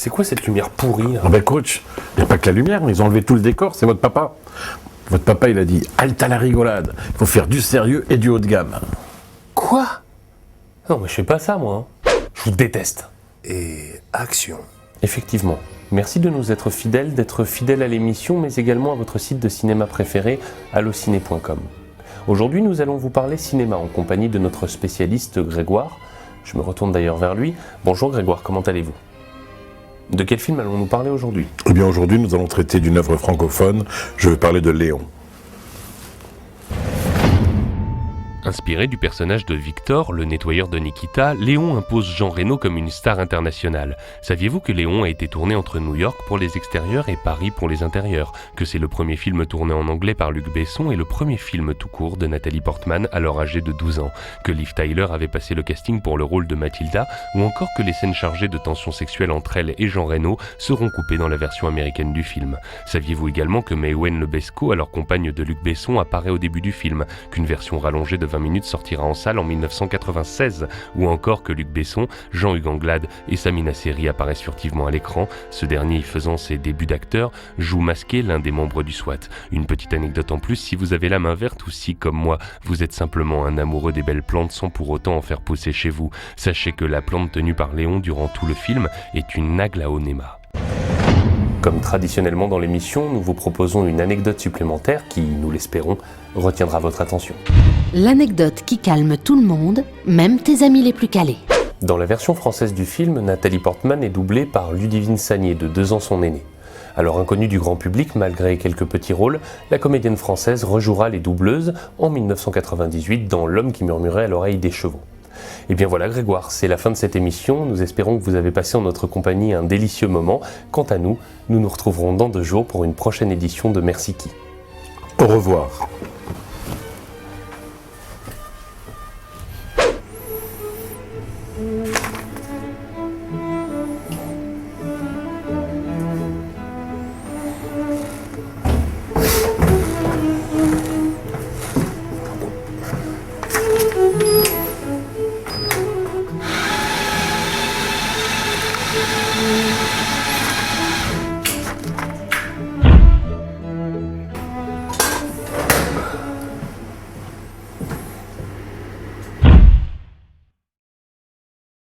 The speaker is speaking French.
C'est quoi cette lumière pourrie là? Ah ben coach, il n'y a pas que la lumière, ils ont enlevé tout le décor, c'est votre papa. Votre papa, il a dit, halte à la rigolade, il faut faire du sérieux et du haut de gamme. Quoi? Non mais je fais pas ça moi. Je vous déteste. Et action. Effectivement. Merci de nous être fidèles, d'être fidèles à l'émission, mais également à votre site de cinéma préféré, allociné.com. Aujourd'hui, nous allons vous parler cinéma en compagnie de notre spécialiste Grégoire. Je me retourne d'ailleurs vers lui. Bonjour Grégoire, comment allez-vous? De quel film allons-nous parler aujourd'hui? Eh bien aujourd'hui, nous allons traiter d'une œuvre francophone, je vais parler de Léon. Inspiré du personnage de Victor, le nettoyeur de Nikita, Léon impose Jean Reno comme une star internationale. Saviez-vous que Léon a été tourné entre New York pour les extérieurs et Paris pour les intérieurs? Que c'est le premier film tourné en anglais par Luc Besson et le premier film tout court de Nathalie Portman, alors âgée de 12 ans? Que Liv Tyler avait passé le casting pour le rôle de Mathilda? Ou encore que les scènes chargées de tensions sexuelles entre elle et Jean Reno seront coupées dans la version américaine du film? Saviez-vous également que Maïwenn Lebesco, alors compagne de Luc Besson, apparaît au début du film? Qu'une version rallongée de 20 minutes sortira en salle en 1996, ou encore que Luc Besson, Jean-Hugues Anglade et Samina Seri apparaissent furtivement à l'écran, ce dernier y faisant ses débuts d'acteur, joue masqué l'un des membres du SWAT. Une petite anecdote en plus, si vous avez la main verte ou si, comme moi, vous êtes simplement un amoureux des belles plantes sans pour autant en faire pousser chez vous, sachez que la plante tenue par Léon durant tout le film est une aglaonema. Comme traditionnellement dans l'émission, nous vous proposons une anecdote supplémentaire qui, nous l'espérons, retiendra votre attention. L'anecdote qui calme tout le monde, même tes amis les plus calés. Dans la version française du film, Nathalie Portman est doublée par Ludivine Sagnier, de 2 ans son aînée. Alors inconnue du grand public, malgré quelques petits rôles, la comédienne française rejouera les doubleuses en 1998 dans L'homme qui murmurait à l'oreille des chevaux. Et bien voilà Grégoire, c'est la fin de cette émission. Nous espérons que vous avez passé en notre compagnie un délicieux moment. Quant à nous, nous nous retrouverons dans 2 jours pour une prochaine édition de Merci Qui. Au revoir.